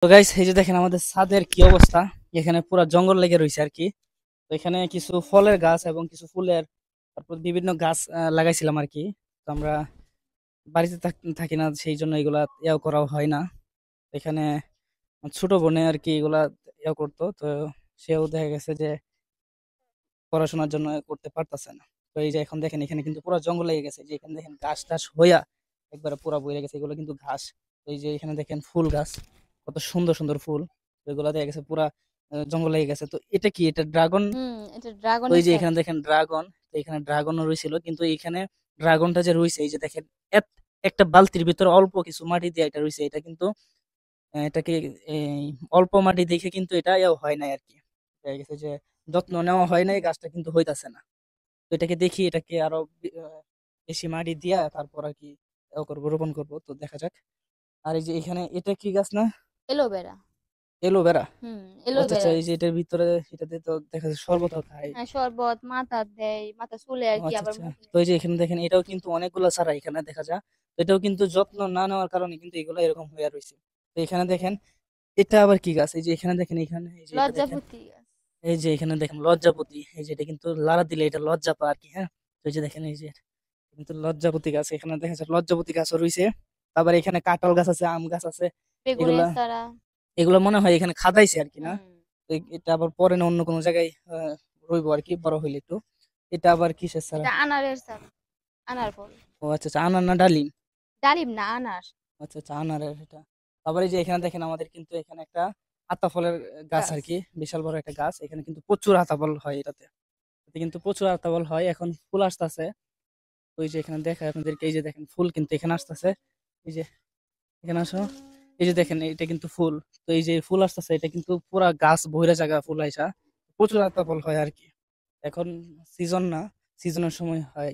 তো গাইস, এই যে দেখেন আমাদের ছাদের কি অবস্থা। এখানে পুরো জঙ্গল লেগে রয়েছে আর কি। তো এখানে কিছু ফলের গাছ এবং কিছু ফুলের, তারপর বিভিন্ন গাছ লাগাইছিলাম আর কি। তো আমরা বাড়িতে থাকি না, সেই জন্য এগুলা ইয়াও করা হয় না। এখানে আমার ছোট বোনে আর কি এগুলা ইয়া করতো। তো সেও দেখা গেছে যে পড়াশোনার জন্য করতে পারতেছে না। তো এই যে এখন দেখেন এখানে কিন্তু পুরো জঙ্গল লেগে গেছে, যে এখানে দেখেন ঘাস টাস হইয়া একবারে পুরো বইরে গেছে, এগুলো কিন্তু ঘাস। তো এই যে এখানে দেখেন ফুল গাছ, কত সুন্দর সুন্দর ফুল। তো এগুলা দেখা গেছে পুরা জঙ্গল লেগে গেছে। তো এটা কি, এটা ড্রাগন। এটা তো এই ড্রাগনের যে চারা। এখানে দেখেন ড্রাগন। তো এখানে ড্রাগনও রয়েছিল, কিন্তু এখানে ড্রাগনটা যে রয়েছে, এই যে দেখেন একটা বালতির ভিতরে অল্প কিছু মাটি দিয়ে এটা রয়েছে। এটা কিন্তু এটাকে এই অল্প মাটি দেখে কিন্তু এটা ইয়েও হয় নাই আর কি। দেখা গেছে যে যত্ন নেওয়া হয় নাই, গাছটা কিন্তু হইতাছে না। তো এটাকে দেখি, এটাকে আরো বেশি মাটি দিয়া তারপর আর কি ইয়ে করবো, রোপণ করবো। তো দেখা যাক। আর এই যে এখানে এটা কি গাছ না, এলোভেরা। এলোভেরা। আচ্ছা আচ্ছা, এলোভেরা। এই যে এটার ভিতরে এটাতে তো দেখা যাচ্ছে শরবত খায়। হ্যাঁ, শরবত মাথা দেয়, মাথা চুলে আর ও কি, আচ্ছা আবার আচ্ছা। মুখে। তো এই যে এখানে দেখেন এটাও কিন্তু অনেকগুলো চারা এখানে দেখা যায়। তো এটাও কিন্তু যত্ন না নেওয়ার কারণে কিন্তু এগুলো এরকম হয়ে রয়েছে। তো এখানে দেখেন এটা আবার কি গাছ, এই যে এখানে দেখেন, এখানে এই যে এটা দেখেন, লজ্জাপতি গাছ। এই যে এখানে দেখেন লজ্জাপতি। এই যে এটা কিন্তু লাড়া দিলে এটা লজ্জা পা আর কি। হ্যাঁ, তো এই যে দেখেন এই যে কিন্তু লজ্জাপতি গাছ, এখানে দেখা যাচ্ছে লজ্জাপতি গাছও রয়েছে। তারপর এখানে কাঁঠাল গাছ আছে, আম গাছ আছে। এগুলা বেগুনের চারা। এগুলা মনে হয় এখানে খাদাইছে আর কি না। হুম। তো এটা আবার পরে না অন্য কোনো জায়গায় রইবো আর কি, বড় হইলে একটু। এটা আবার কিসের ছাড়া? এটা আনারের চারা। আনার ফল। ও আচ্ছা আচ্ছা, আনার না ডালিম? ডালিম না, আনার আচ্ছা আচ্ছা, আনারের এটা। তারপরে এই যে এখানে দেখেন আমাদের কিন্তু এখানে একটা আতা ফলের গাছ গাছ। আর কি, বিশাল বড় একটা গাছ। এখানে কিন্তু প্রচুর আতা ফল হয় এটাতে। এতে কিন্তু প্রচুর আতা ফল হয়, এখন ফুল আসতেছে। ওই যে এখানে দেখায় আপনাদেরকে, এই যে দেখেন ফুল কিন্তু এখানে আসতেছে। এই যে এখানে আসো, এই যে দেখেন এটা কিন্তু ফুল। তো এই যে ফুল আসতেছে, এটা কিন্তু পুরা গাছ বহিরা জায়গা ফুল আইসা, প্রচুর আতা ফল হয় আর কি। এখন সিজন না, সিজনের সময় হয়।